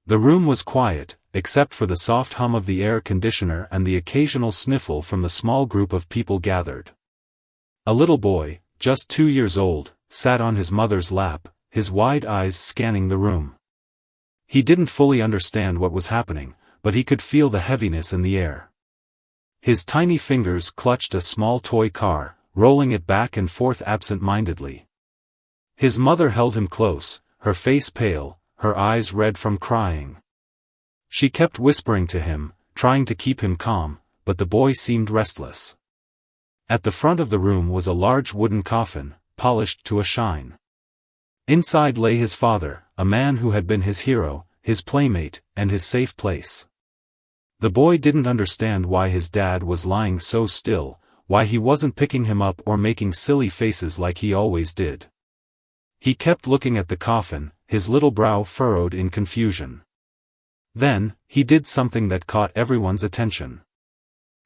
The room was quiet, except for the soft hum of the air conditioner and the occasional sniffle from the small group of people gathered. A little boy, just 2 years old, sat on his mother's lap, his wide eyes scanning the room. He didn't fully understand what was happening, but he could feel the heaviness in the air. His tiny fingers clutched a small toy car, rolling it back and forth absent-mindedly. His mother held him close, her face pale, her eyes red from crying. She kept whispering to him, trying to keep him calm, but the boy seemed restless. At the front of the room was a large wooden coffin, polished to a shine. Inside lay his father, a man who had been his hero, his playmate, and his safe place. The boy didn't understand why his dad was lying so still, why he wasn't picking him up or making silly faces like he always did. He kept looking at the coffin, his little brow furrowed in confusion. Then, he did something that caught everyone's attention.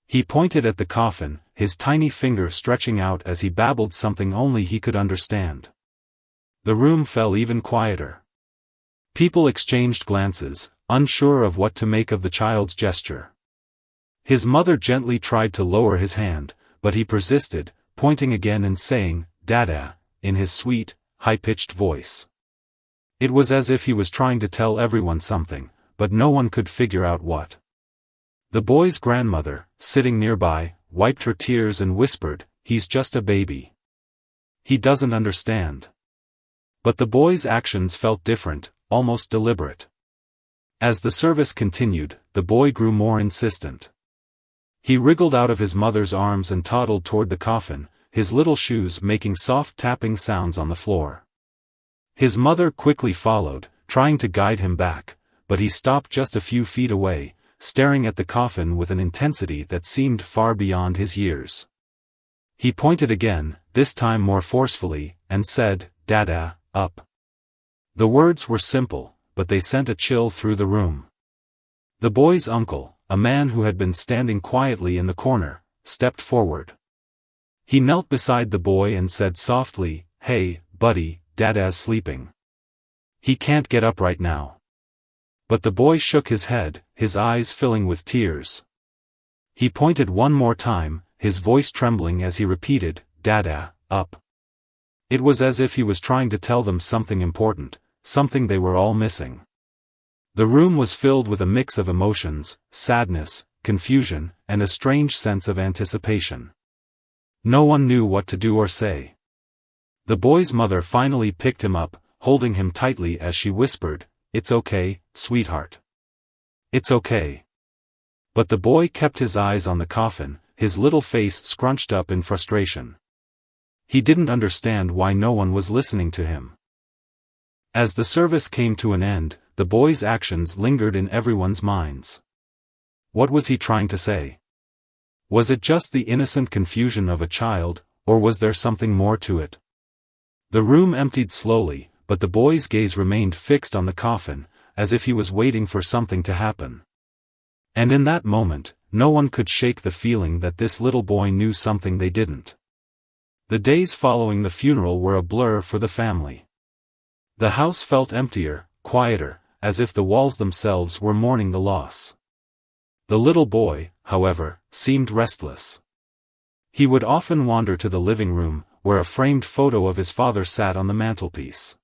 He pointed at the coffin, his tiny finger stretching out as he babbled something only he could understand. The room fell even quieter. People exchanged glances, unsure of what to make of the child's gesture. His mother gently tried to lower his hand, but he persisted, pointing again and saying, "Dada," in his sweet, high-pitched voice. It was as if he was trying to tell everyone something, but no one could figure out what. The boy's grandmother, sitting nearby, wiped her tears and whispered, "He's just a baby. He doesn't understand." But the boy's actions felt different, almost deliberate. As the service continued, the boy grew more insistent. He wriggled out of his mother's arms and toddled toward the coffin, his little shoes making soft tapping sounds on the floor. His mother quickly followed, trying to guide him back, but he stopped just a few feet away, staring at the coffin with an intensity that seemed far beyond his years. He pointed again, this time more forcefully, and said, "Dada, up." The words were simple, but they sent a chill through the room. The boy's uncle, a man who had been standing quietly in the corner, stepped forward. He knelt beside the boy and said softly, "Hey, buddy, Dada's sleeping. He can't get up right now." But the boy shook his head, his eyes filling with tears. He pointed one more time, his voice trembling as he repeated, "Dada, up." It was as if he was trying to tell them something important, something they were all missing. The room was filled with a mix of emotions, sadness, confusion, and a strange sense of anticipation. No one knew what to do or say. The boy's mother finally picked him up, holding him tightly as she whispered, "It's okay, sweetheart. It's okay." But the boy kept his eyes on the coffin, his little face scrunched up in frustration. He didn't understand why no one was listening to him. As the service came to an end, the boy's actions lingered in everyone's minds. What was he trying to say? Was it just the innocent confusion of a child, or was there something more to it? The room emptied slowly, but the boy's gaze remained fixed on the coffin, as if he was waiting for something to happen. And in that moment, no one could shake the feeling that this little boy knew something they didn't. The days following the funeral were a blur for the family. The house felt emptier, quieter, as if the walls themselves were mourning the loss. The little boy, however, seemed restless. He would often wander to the living room, where a framed photo of his father sat on the mantelpiece.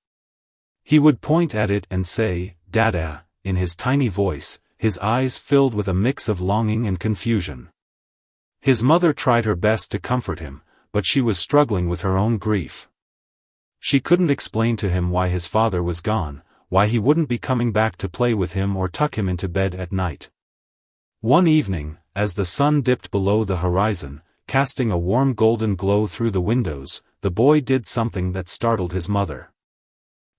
He would point at it and say, "Dada," in his tiny voice, his eyes filled with a mix of longing and confusion. His mother tried her best to comfort him, but she was struggling with her own grief. She couldn't explain to him why his father was gone, why he wouldn't be coming back to play with him or tuck him into bed at night. One evening, as the sun dipped below the horizon, casting a warm golden glow through the windows, the boy did something that startled his mother.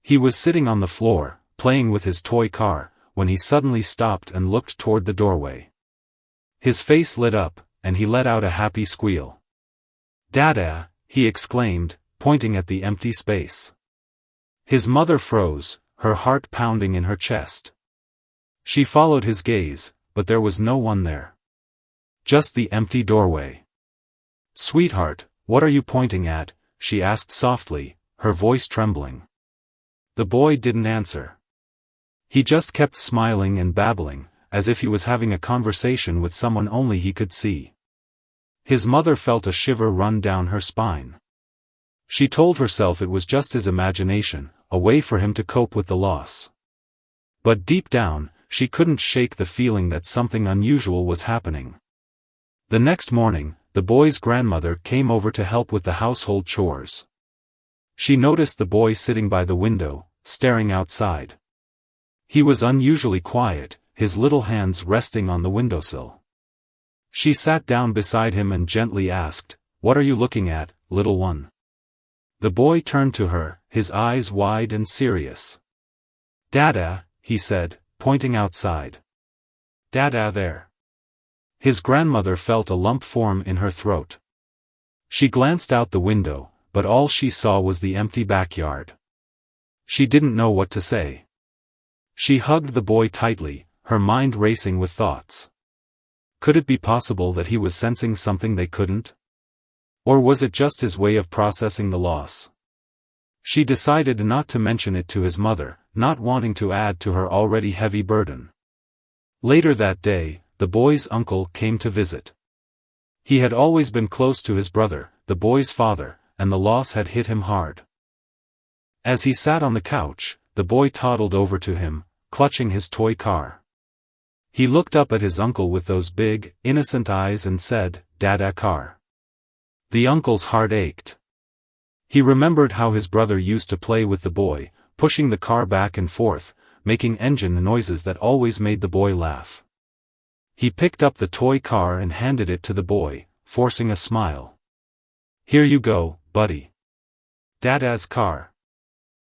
He was sitting on the floor, playing with his toy car, when he suddenly stopped and looked toward the doorway. His face lit up, and he let out a happy squeal. "Dada," he exclaimed, pointing at the empty space. His mother froze, her heart pounding in her chest. She followed his gaze, but there was no one there. Just the empty doorway. "Sweetheart, what are you pointing at?" she asked softly, her voice trembling. The boy didn't answer. He just kept smiling and babbling, as if he was having a conversation with someone only he could see. His mother felt a shiver run down her spine. She told herself it was just his imagination, a way for him to cope with the loss. But deep down, she couldn't shake the feeling that something unusual was happening. The next morning, the boy's grandmother came over to help with the household chores. She noticed the boy sitting by the window, staring outside. He was unusually quiet, his little hands resting on the windowsill. She sat down beside him and gently asked, "What are you looking at, little one?" The boy turned to her, his eyes wide and serious. "Dada," he said, pointing outside. "Dada there." His grandmother felt a lump form in her throat. She glanced out the window, but all she saw was the empty backyard. She didn't know what to say. She hugged the boy tightly, her mind racing with thoughts. Could it be possible that he was sensing something they couldn't? Or was it just his way of processing the loss? She decided not to mention it to his mother, not wanting to add to her already heavy burden. Later that day, the boy's uncle came to visit. He had always been close to his brother, the boy's father, and the loss had hit him hard. As he sat on the couch, the boy toddled over to him, clutching his toy car. He looked up at his uncle with those big, innocent eyes and said, "Dada car." The uncle's heart ached. He remembered how his brother used to play with the boy, pushing the car back and forth, making engine noises that always made the boy laugh. He picked up the toy car and handed it to the boy, forcing a smile. "Here you go, buddy. Dada's car."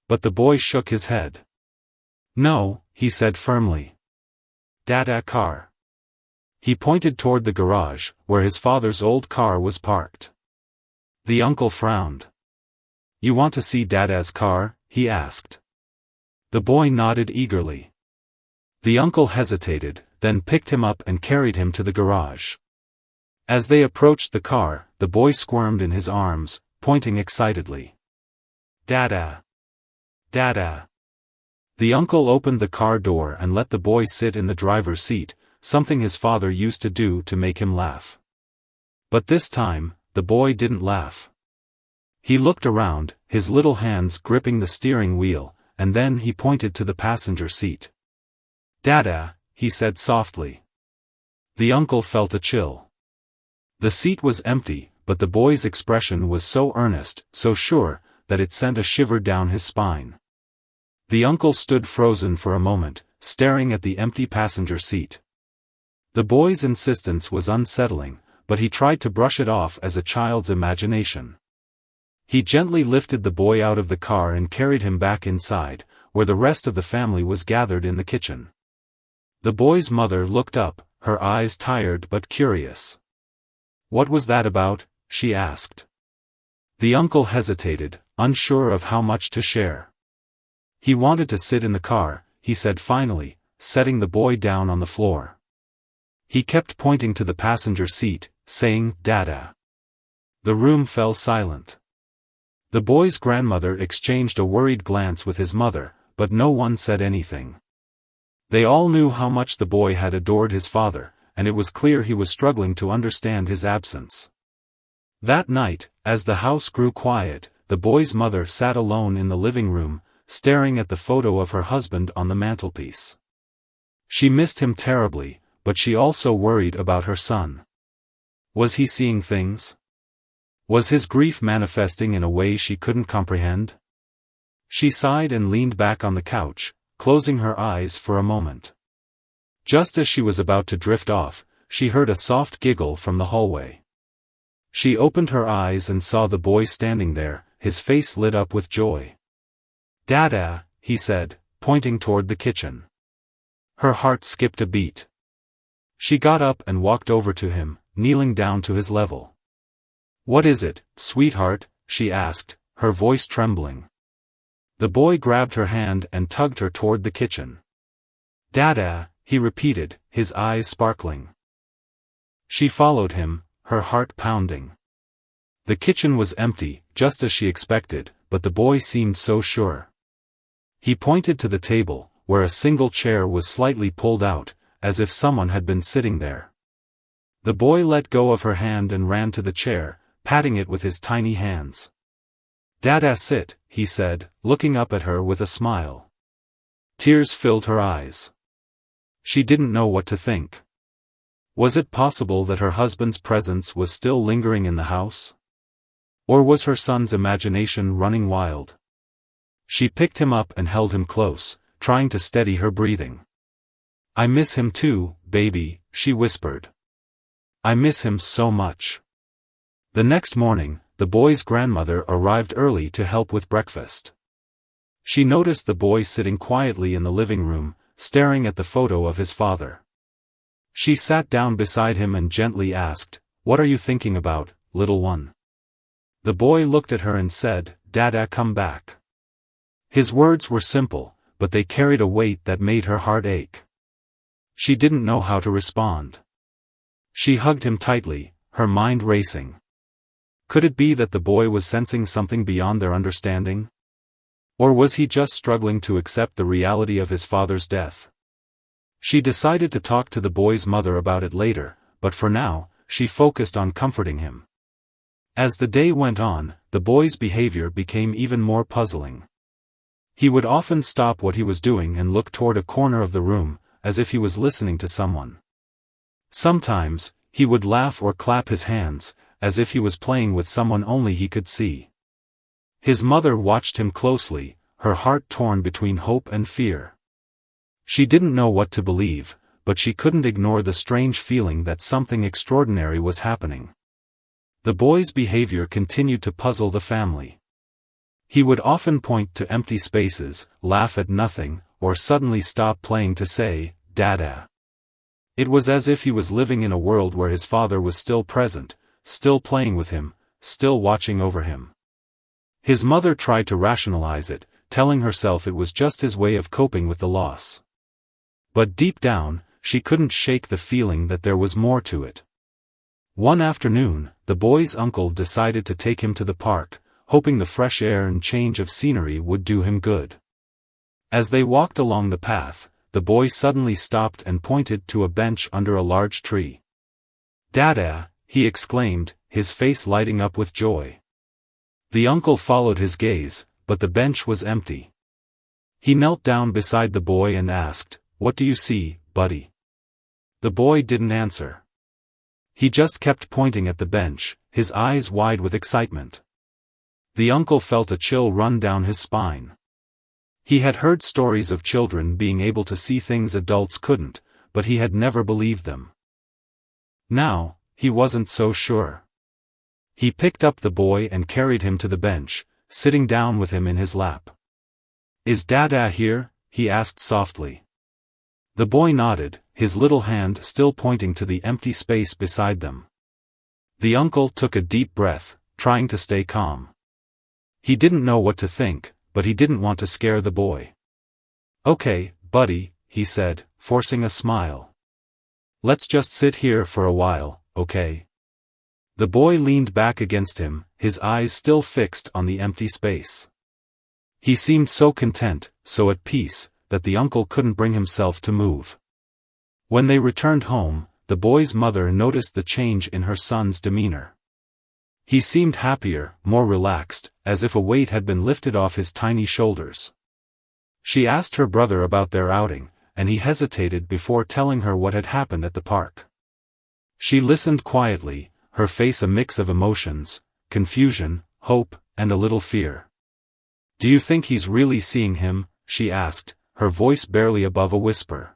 But the boy shook his head. "No," he said firmly. "Dada car." He pointed toward the garage, where his father's old car was parked. The uncle frowned. "You want to see Dada's car?" he asked. The boy nodded eagerly. The uncle hesitated, then picked him up and carried him to the garage. As they approached the car, the boy squirmed in his arms, pointing excitedly. "Dada! Dada!" The uncle opened the car door and let the boy sit in the driver's seat, something his father used to do to make him laugh. But this time, the boy didn't laugh. He looked around, his little hands gripping the steering wheel, and then he pointed to the passenger seat. "Dada," he said softly. The uncle felt a chill. The seat was empty, but the boy's expression was so earnest, so sure, that it sent a shiver down his spine. The uncle stood frozen for a moment, staring at the empty passenger seat. The boy's insistence was unsettling, but he tried to brush it off as a child's imagination. He gently lifted the boy out of the car and carried him back inside, where the rest of the family was gathered in the kitchen. The boy's mother looked up, her eyes tired but curious. "What was that about?" she asked. The uncle hesitated, unsure of how much to share. He wanted to sit in the car, he said finally, setting the boy down on the floor. He kept pointing to the passenger seat, saying, "Dada." The room fell silent. The boy's grandmother exchanged a worried glance with his mother, but no one said anything. They all knew how much the boy had adored his father, and it was clear he was struggling to understand his absence. That night, as the house grew quiet, the boy's mother sat alone in the living room, staring at the photo of her husband on the mantelpiece. She missed him terribly, but she also worried about her son. Was he seeing things? Was his grief manifesting in a way she couldn't comprehend? She sighed and leaned back on the couch, closing her eyes for a moment. Just as she was about to drift off, she heard a soft giggle from the hallway. She opened her eyes and saw the boy standing there, his face lit up with joy. "Dada," he said, pointing toward the kitchen. Her heart skipped a beat. She got up and walked over to him, kneeling down to his level. "What is it, sweetheart?" she asked, her voice trembling. The boy grabbed her hand and tugged her toward the kitchen. "Dada," he repeated, his eyes sparkling. She followed him, her heart pounding. The kitchen was empty, just as she expected, but the boy seemed so sure. He pointed to the table, where a single chair was slightly pulled out, as if someone had been sitting there. The boy let go of her hand and ran to the chair, patting it with his tiny hands. "Dada, sit," he said, looking up at her with a smile. Tears filled her eyes. She didn't know what to think. Was it possible that her husband's presence was still lingering in the house? Or was her son's imagination running wild? She picked him up and held him close, trying to steady her breathing. "I miss him too, baby," she whispered. "I miss him so much." The next morning, the boy's grandmother arrived early to help with breakfast. She noticed the boy sitting quietly in the living room, staring at the photo of his father. She sat down beside him and gently asked, "What are you thinking about, little one?" The boy looked at her and said, "Dada, come back." His words were simple, but they carried a weight that made her heart ache. She didn't know how to respond. She hugged him tightly, her mind racing. Could it be that the boy was sensing something beyond their understanding? Or was he just struggling to accept the reality of his father's death? She decided to talk to the boy's mother about it later, but for now, she focused on comforting him. As the day went on, the boy's behavior became even more puzzling. He would often stop what he was doing and look toward a corner of the room, as if he was listening to someone. Sometimes, he would laugh or clap his hands, as if he was playing with someone only he could see. His mother watched him closely, her heart torn between hope and fear. She didn't know what to believe, but she couldn't ignore the strange feeling that something extraordinary was happening. The boy's behavior continued to puzzle the family. He would often point to empty spaces, laugh at nothing, or suddenly stop playing to say, "Dada." It was as if he was living in a world where his father was still present, still playing with him, still watching over him. His mother tried to rationalize it, telling herself it was just his way of coping with the loss. But deep down, she couldn't shake the feeling that there was more to it. One afternoon, the boy's uncle decided to take him to the park, hoping the fresh air and change of scenery would do him good. As they walked along the path, the boy suddenly stopped and pointed to a bench under a large tree. "Dada," he exclaimed, his face lighting up with joy. The uncle followed his gaze, but the bench was empty. He knelt down beside the boy and asked, "What do you see, buddy?" The boy didn't answer. He just kept pointing at the bench, his eyes wide with excitement. The uncle felt a chill run down his spine. He had heard stories of children being able to see things adults couldn't, but he had never believed them. Now, he wasn't so sure. He picked up the boy and carried him to the bench, sitting down with him in his lap. "Is Dada here?" he asked softly. The boy nodded, his little hand still pointing to the empty space beside them. The uncle took a deep breath, trying to stay calm. He didn't know what to think, but he didn't want to scare the boy. "Okay, buddy," he said, forcing a smile. "Let's just sit here for a while, okay?" The boy leaned back against him, his eyes still fixed on the empty space. He seemed so content, so at peace, that the uncle couldn't bring himself to move. When they returned home, the boy's mother noticed the change in her son's demeanor. He seemed happier, more relaxed, as if a weight had been lifted off his tiny shoulders. She asked her brother about their outing, and he hesitated before telling her what had happened at the park. She listened quietly, her face a mix of emotions, confusion, hope, and a little fear. "Do you think he's really seeing him?" she asked, her voice barely above a whisper.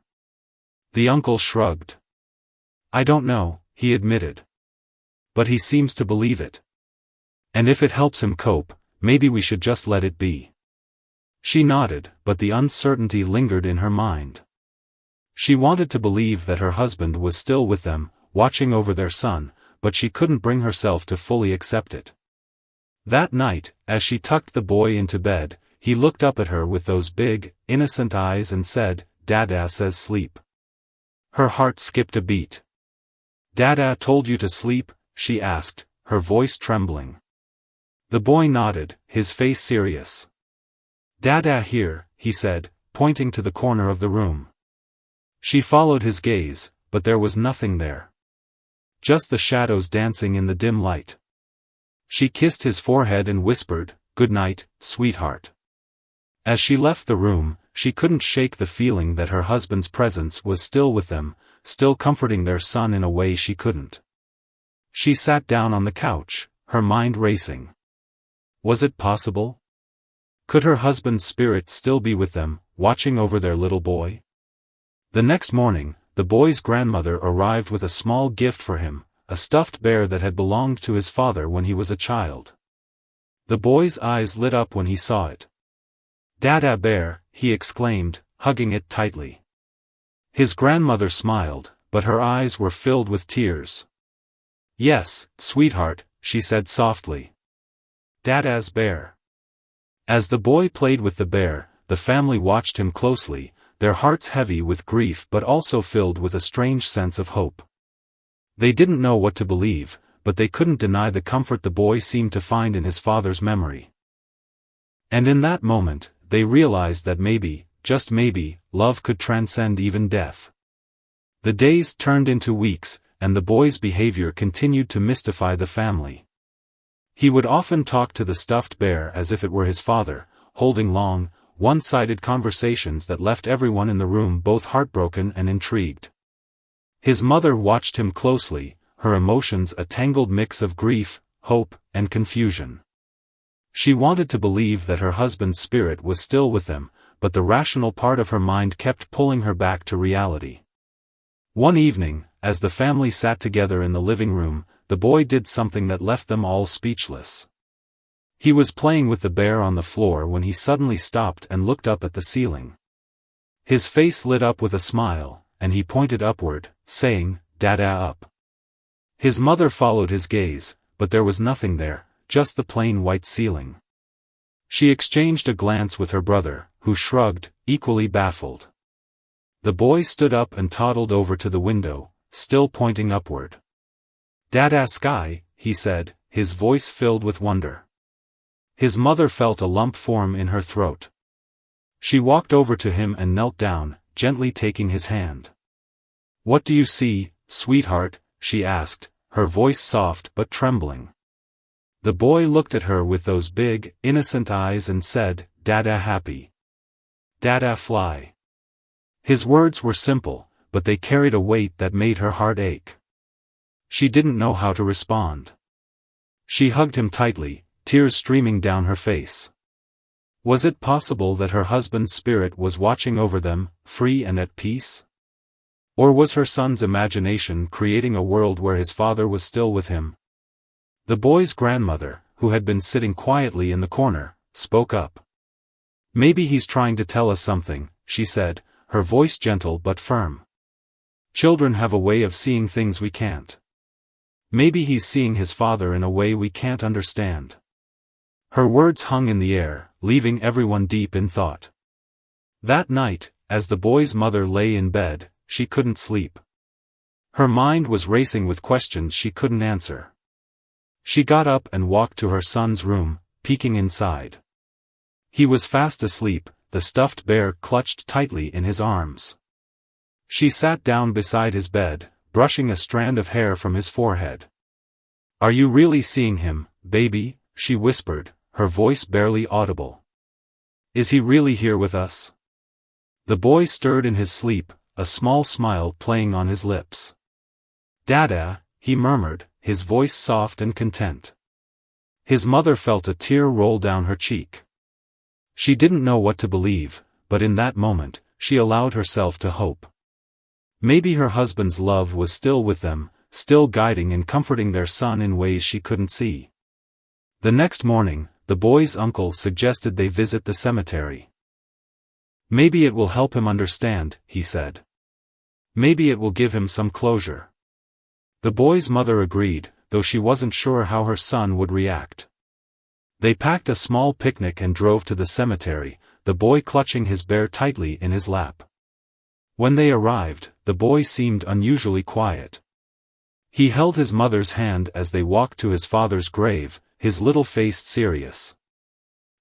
The uncle shrugged. "I don't know," he admitted. "But he seems to believe it. And if it helps him cope, maybe we should just let it be." She nodded, but the uncertainty lingered in her mind. She wanted to believe that her husband was still with them, watching over their son, but she couldn't bring herself to fully accept it. That night, as she tucked the boy into bed, he looked up at her with those big, innocent eyes and said, "Dada says sleep." Her heart skipped a beat. "Dada told you to sleep?" she asked, her voice trembling. The boy nodded, his face serious. "Dada here," he said, pointing to the corner of the room. She followed his gaze, but there was nothing there. Just the shadows dancing in the dim light. She kissed his forehead and whispered, "Good night, sweetheart." As she left the room, she couldn't shake the feeling that her husband's presence was still with them, still comforting their son in a way she couldn't. She sat down on the couch, her mind racing. Was it possible? Could her husband's spirit still be with them, watching over their little boy? The next morning, the boy's grandmother arrived with a small gift for him, a stuffed bear that had belonged to his father when he was a child. The boy's eyes lit up when he saw it. "Dada bear," he exclaimed, hugging it tightly. His grandmother smiled, but her eyes were filled with tears. "Yes, sweetheart," she said softly. "Dada's bear." As the boy played with the bear, the family watched him closely, their hearts heavy with grief but also filled with a strange sense of hope. They didn't know what to believe, but they couldn't deny the comfort the boy seemed to find in his father's memory. And in that moment, they realized that maybe, just maybe, love could transcend even death. The days turned into weeks, and the boy's behavior continued to mystify the family. He would often talk to the stuffed bear as if it were his father, holding long, one-sided conversations that left everyone in the room both heartbroken and intrigued. His mother watched him closely, her emotions a tangled mix of grief, hope, and confusion. She wanted to believe that her husband's spirit was still with them, but the rational part of her mind kept pulling her back to reality. One evening, as the family sat together in the living room, the boy did something that left them all speechless. He was playing with the bear on the floor when he suddenly stopped and looked up at the ceiling. His face lit up with a smile, and he pointed upward, saying, "Dada up." His mother followed his gaze, but there was nothing there, just the plain white ceiling. She exchanged a glance with her brother, who shrugged, equally baffled. The boy stood up and toddled over to the window, still pointing upward. "Dada sky," he said, his voice filled with wonder. His mother felt a lump form in her throat. She walked over to him and knelt down, gently taking his hand. "What do you see, sweetheart?" she asked, her voice soft but trembling. The boy looked at her with those big, innocent eyes and said, "Dada happy. Dada fly." His words were simple, but they carried a weight that made her heart ache. She didn't know how to respond. She hugged him tightly, tears streaming down her face. Was it possible that her husband's spirit was watching over them, free and at peace? Or was her son's imagination creating a world where his father was still with him? The boy's grandmother, who had been sitting quietly in the corner, spoke up. "Maybe he's trying to tell us something," she said, her voice gentle but firm. "Children have a way of seeing things we can't. Maybe he's seeing his father in a way we can't understand." Her words hung in the air, leaving everyone deep in thought. That night, as the boy's mother lay in bed, she couldn't sleep. Her mind was racing with questions she couldn't answer. She got up and walked to her son's room, peeking inside. He was fast asleep, the stuffed bear clutched tightly in his arms. She sat down beside his bed, brushing a strand of hair from his forehead. "Are you really seeing him, baby?" she whispered, her voice barely audible. "Is he really here with us?" The boy stirred in his sleep, a small smile playing on his lips. "Dada," he murmured, his voice soft and content. His mother felt a tear roll down her cheek. She didn't know what to believe, but in that moment, she allowed herself to hope. Maybe her husband's love was still with them, still guiding and comforting their son in ways she couldn't see. The next morning, the boy's uncle suggested they visit the cemetery. "Maybe it will help him understand," he said. "Maybe it will give him some closure." The boy's mother agreed, though she wasn't sure how her son would react. They packed a small picnic and drove to the cemetery, the boy clutching his bear tightly in his lap. When they arrived, the boy seemed unusually quiet. He held his mother's hand as they walked to his father's grave, his little face serious.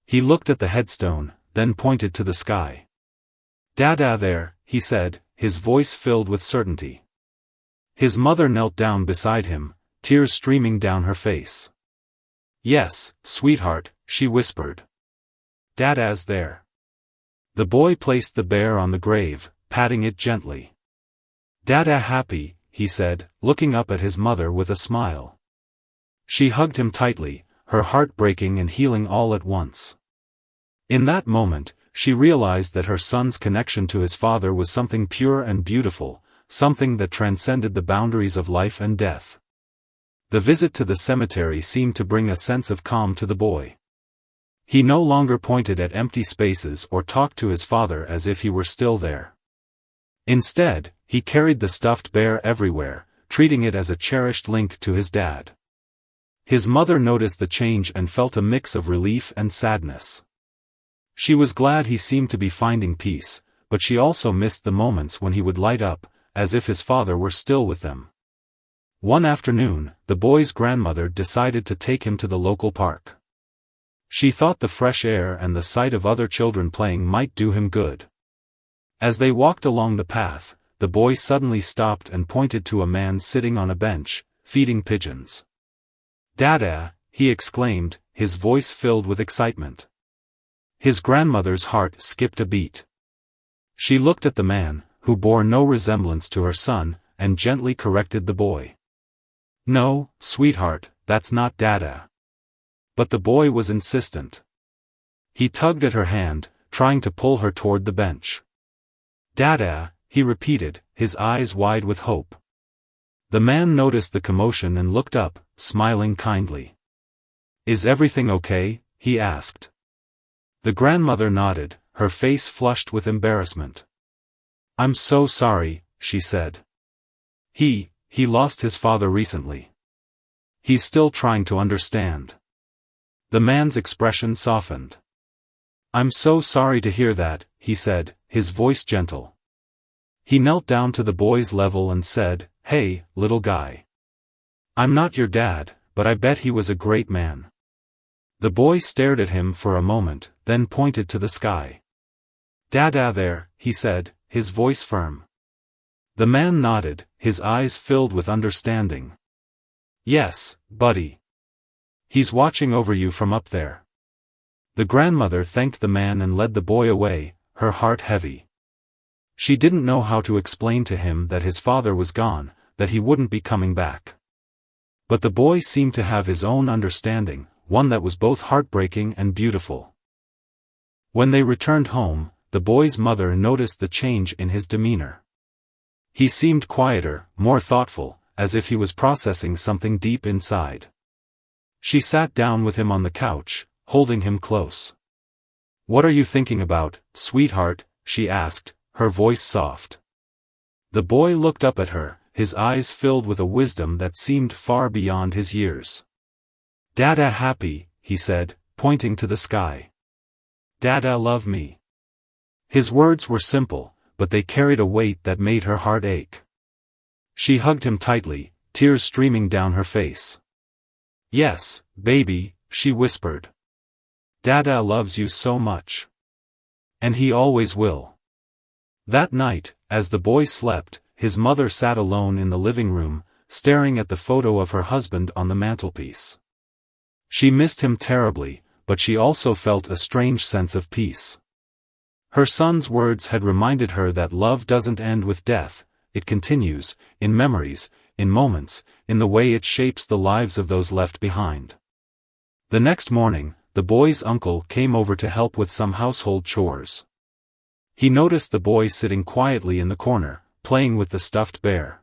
He looked at the headstone, then pointed to the sky. "Dada there," he said, his voice filled with certainty. His mother knelt down beside him, tears streaming down her face. "Yes, sweetheart," she whispered. "Dada's there." The boy placed the bear on the grave, patting it gently. "Dada happy," he said, looking up at his mother with a smile. She hugged him tightly, her heart breaking and healing all at once. In that moment, she realized that her son's connection to his father was something pure and beautiful, something that transcended the boundaries of life and death. The visit to the cemetery seemed to bring a sense of calm to the boy. He no longer pointed at empty spaces or talked to his father as if he were still there. Instead, he carried the stuffed bear everywhere, treating it as a cherished link to his dad. His mother noticed the change and felt a mix of relief and sadness. She was glad he seemed to be finding peace, but she also missed the moments when he would light up, as if his father were still with them. One afternoon, the boy's grandmother decided to take him to the local park. She thought the fresh air and the sight of other children playing might do him good. As they walked along the path, the boy suddenly stopped and pointed to a man sitting on a bench, feeding pigeons. "Dada," he exclaimed, his voice filled with excitement. His grandmother's heart skipped a beat. She looked at the man, who bore no resemblance to her son, and gently corrected the boy. "No, sweetheart, that's not Dada." But the boy was insistent. He tugged at her hand, trying to pull her toward the bench. "Dada," he repeated, his eyes wide with hope. The man noticed the commotion and looked up, smiling kindly. "Is everything okay?" he asked. The grandmother nodded, her face flushed with embarrassment. "I'm so sorry," she said. He lost his father recently. He's still trying to understand." The man's expression softened. "I'm so sorry to hear that," he said, his voice gentle. He knelt down to the boy's level and said, "Hey, little guy. I'm not your dad, but I bet he was a great man." The boy stared at him for a moment, then pointed to the sky. "Dada there," he said, his voice firm. The man nodded, his eyes filled with understanding. "Yes, buddy. He's watching over you from up there." The grandmother thanked the man and led the boy away, her heart heavy. She didn't know how to explain to him that his father was gone, that he wouldn't be coming back. But the boy seemed to have his own understanding, one that was both heartbreaking and beautiful. When they returned home, the boy's mother noticed the change in his demeanor. He seemed quieter, more thoughtful, as if he was processing something deep inside. She sat down with him on the couch, holding him close. "What are you thinking about, sweetheart?" she asked, her voice soft. The boy looked up at her, his eyes filled with a wisdom that seemed far beyond his years. "Dada happy," he said, pointing to the sky. "Dada love me." His words were simple, but they carried a weight that made her heart ache. She hugged him tightly, tears streaming down her face. "Yes, baby," she whispered. "Dada loves you so much. And he always will." That night, as the boy slept, his mother sat alone in the living room, staring at the photo of her husband on the mantelpiece. She missed him terribly, but she also felt a strange sense of peace. Her son's words had reminded her that love doesn't end with death, it continues, in memories, in moments, in the way it shapes the lives of those left behind. The next morning, the boy's uncle came over to help with some household chores. He noticed the boy sitting quietly in the corner, playing with the stuffed bear.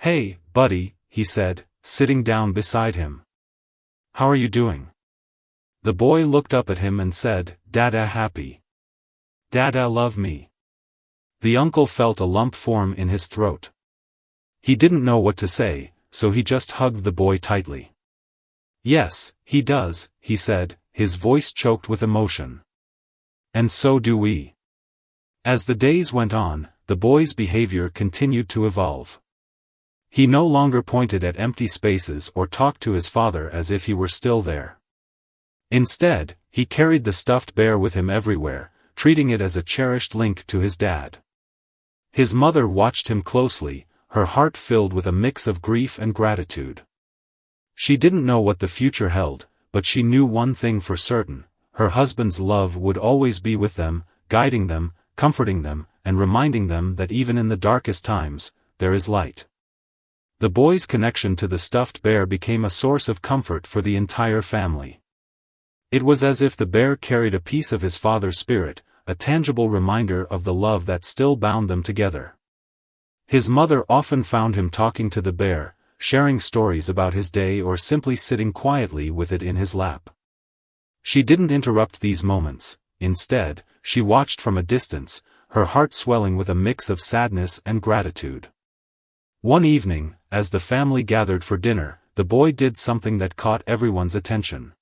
"Hey, buddy," he said, sitting down beside him. "How are you doing?" The boy looked up at him and said, "Dada happy. Dada love me." The uncle felt a lump form in his throat. He didn't know what to say, so he just hugged the boy tightly. "Yes, he does," he said, his voice choked with emotion. "And so do we." As the days went on, the boy's behavior continued to evolve. He no longer pointed at empty spaces or talked to his father as if he were still there. Instead, he carried the stuffed bear with him everywhere, treating it as a cherished link to his dad. His mother watched him closely, her heart filled with a mix of grief and gratitude. She didn't know what the future held, but she knew one thing for certain: her husband's love would always be with them, guiding them, comforting them, and reminding them that even in the darkest times, there is light. The boy's connection to the stuffed bear became a source of comfort for the entire family. It was as if the bear carried a piece of his father's spirit, a tangible reminder of the love that still bound them together. His mother often found him talking to the bear, sharing stories about his day or simply sitting quietly with it in his lap. She didn't interrupt these moments. Instead, she watched from a distance, her heart swelling with a mix of sadness and gratitude. One evening, as the family gathered for dinner, the boy did something that caught everyone's attention.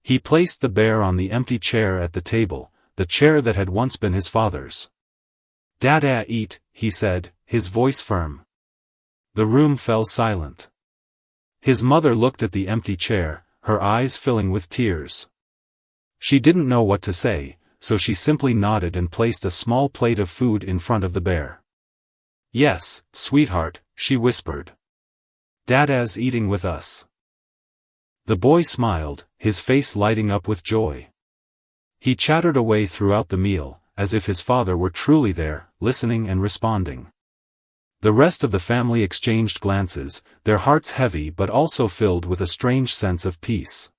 He placed the bear on the empty chair at the table, the chair that had once been his father's. "Dada, eat," he said, his voice firm. The room fell silent. His mother looked at the empty chair, her eyes filling with tears. She didn't know what to say, so she simply nodded and placed a small plate of food in front of the bear. "Yes, sweetheart," she whispered. "Dada's eating with us." The boy smiled, his face lighting up with joy. He chattered away throughout the meal, as if his father were truly there, listening and responding. The rest of the family exchanged glances, their hearts heavy but also filled with a strange sense of peace.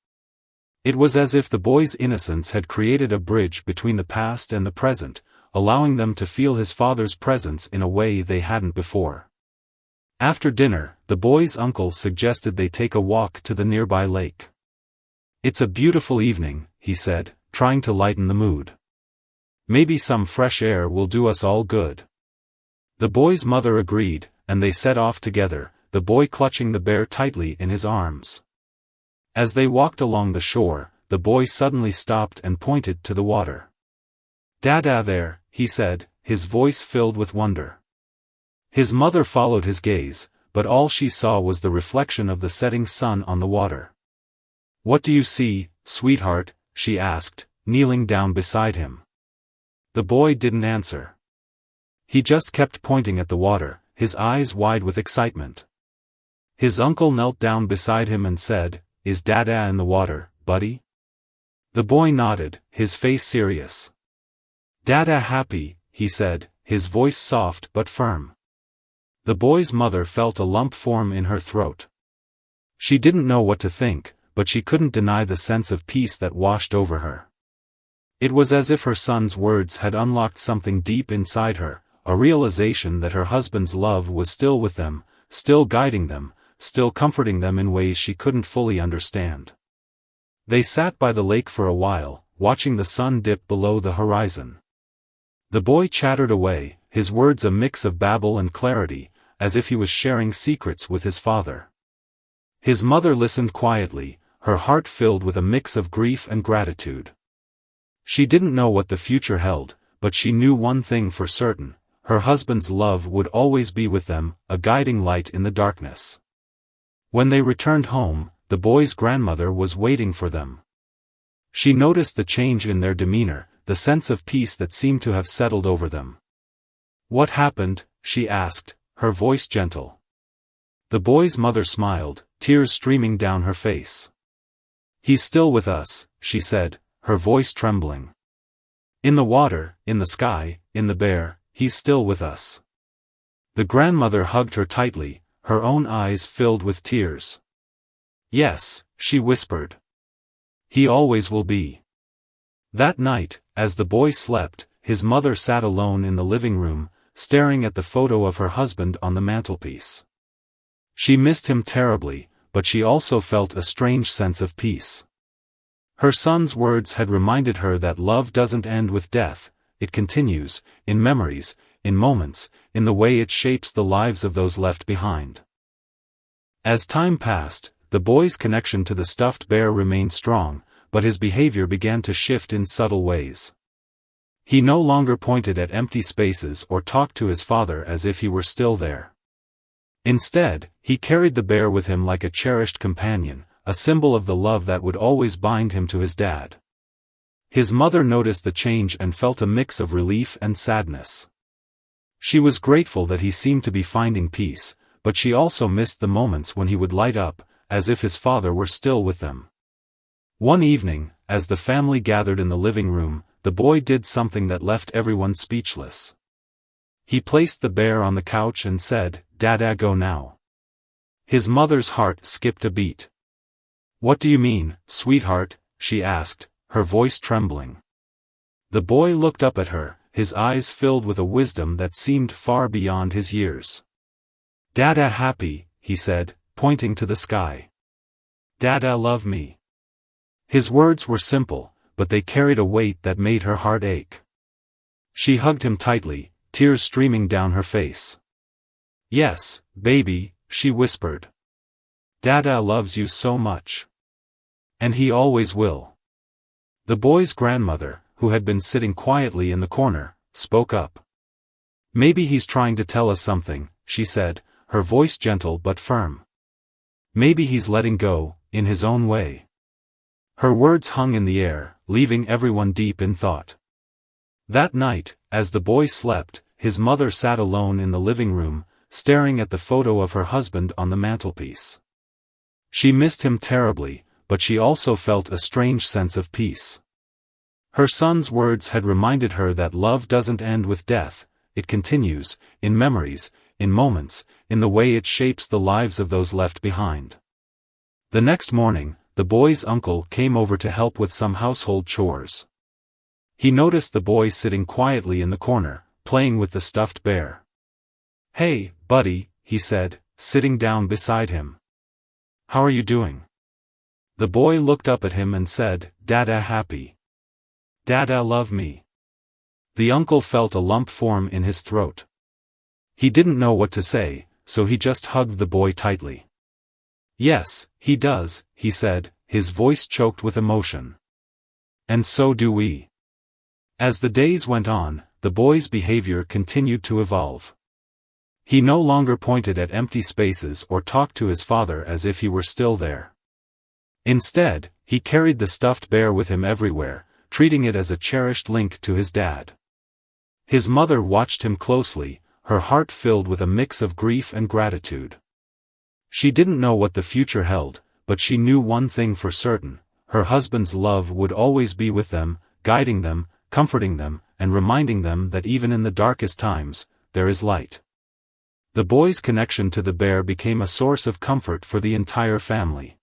It was as if the boy's innocence had created a bridge between the past and the present, allowing them to feel his father's presence in a way they hadn't before. After dinner, the boy's uncle suggested they take a walk to the nearby lake. "It's a beautiful evening," he said, trying to lighten the mood. "Maybe some fresh air will do us all good." The boy's mother agreed, and they set off together, the boy clutching the bear tightly in his arms. As they walked along the shore, the boy suddenly stopped and pointed to the water. "Dada there," he said, his voice filled with wonder. His mother followed his gaze, but all she saw was the reflection of the setting sun on the water. "What do you see, sweetheart?" she asked, kneeling down beside him. The boy didn't answer. He just kept pointing at the water, his eyes wide with excitement. His uncle knelt down beside him and said, "Is Dada in the water, buddy?" The boy nodded, his face serious. "Dada happy," he said, his voice soft but firm. The boy's mother felt a lump form in her throat. She didn't know what to think, but she couldn't deny the sense of peace that washed over her. It was as if her son's words had unlocked something deep inside her, a realization that her husband's love was still with them, still guiding them, still comforting them in ways she couldn't fully understand. They sat by the lake for a while, watching the sun dip below the horizon. The boy chattered away, his words a mix of babble and clarity, as if he was sharing secrets with his father. His mother listened quietly, her heart filled with a mix of grief and gratitude. She didn't know what the future held, but she knew one thing for certain: her husband's love would always be with them, a guiding light in the darkness. When they returned home, the boy's grandmother was waiting for them. She noticed the change in their demeanor, the sense of peace that seemed to have settled over them. "What happened?" she asked, her voice gentle. The boy's mother smiled, tears streaming down her face. "He's still with us," she said, her voice trembling. "In the water, in the sky, in the bear, he's still with us." The grandmother hugged her tightly, her own eyes filled with tears. "Yes," she whispered. "He always will be." That night, as the boy slept, his mother sat alone in the living room, staring at the photo of her husband on the mantelpiece. She missed him terribly, but she also felt a strange sense of peace. Her son's words had reminded her that love doesn't end with death, it continues, in memories, in moments, in the way it shapes the lives of those left behind. As time passed, the boy's connection to the stuffed bear remained strong, but his behavior began to shift in subtle ways. He no longer pointed at empty spaces or talked to his father as if he were still there. Instead, he carried the bear with him like a cherished companion, a symbol of the love that would always bind him to his dad. His mother noticed the change and felt a mix of relief and sadness. She was grateful that he seemed to be finding peace, but she also missed the moments when he would light up, as if his father were still with them. One evening, as the family gathered in the living room, the boy did something that left everyone speechless. He placed the bear on the couch and said, "Dada, go now." His mother's heart skipped a beat. "What do you mean, sweetheart?" she asked, her voice trembling. The boy looked up at her, his eyes filled with a wisdom that seemed far beyond his years. "Dada happy," he said, pointing to the sky. "Dada love me." His words were simple, but they carried a weight that made her heart ache. She hugged him tightly, tears streaming down her face. "Yes, baby," she whispered. "Dada loves you so much. And he always will." The boy's grandmother, who had been sitting quietly in the corner, spoke up. "Maybe he's trying to tell us something," she said, her voice gentle but firm. "Maybe he's letting go, in his own way." Her words hung in the air, leaving everyone deep in thought. That night, as the boy slept, his mother sat alone in the living room, staring at the photo of her husband on the mantelpiece. She missed him terribly, but she also felt a strange sense of peace. Her son's words had reminded her that love doesn't end with death, it continues, in memories, in moments, in the way it shapes the lives of those left behind. The next morning, the boy's uncle came over to help with some household chores. He noticed the boy sitting quietly in the corner, playing with the stuffed bear. "Hey, buddy," he said, sitting down beside him. "How are you doing?" The boy looked up at him and said, "Dada happy. Dada love me." The uncle felt a lump form in his throat. He didn't know what to say, so he just hugged the boy tightly. "Yes, he does," he said, his voice choked with emotion. "And so do we." As the days went on, the boy's behavior continued to evolve. He no longer pointed at empty spaces or talked to his father as if he were still there. Instead, he carried the stuffed bear with him everywhere, treating it as a cherished link to his dad. His mother watched him closely, her heart filled with a mix of grief and gratitude. She didn't know what the future held, but she knew one thing for certain: her husband's love would always be with them, guiding them, comforting them, and reminding them that even in the darkest times, there is light. The boy's connection to the bear became a source of comfort for the entire family.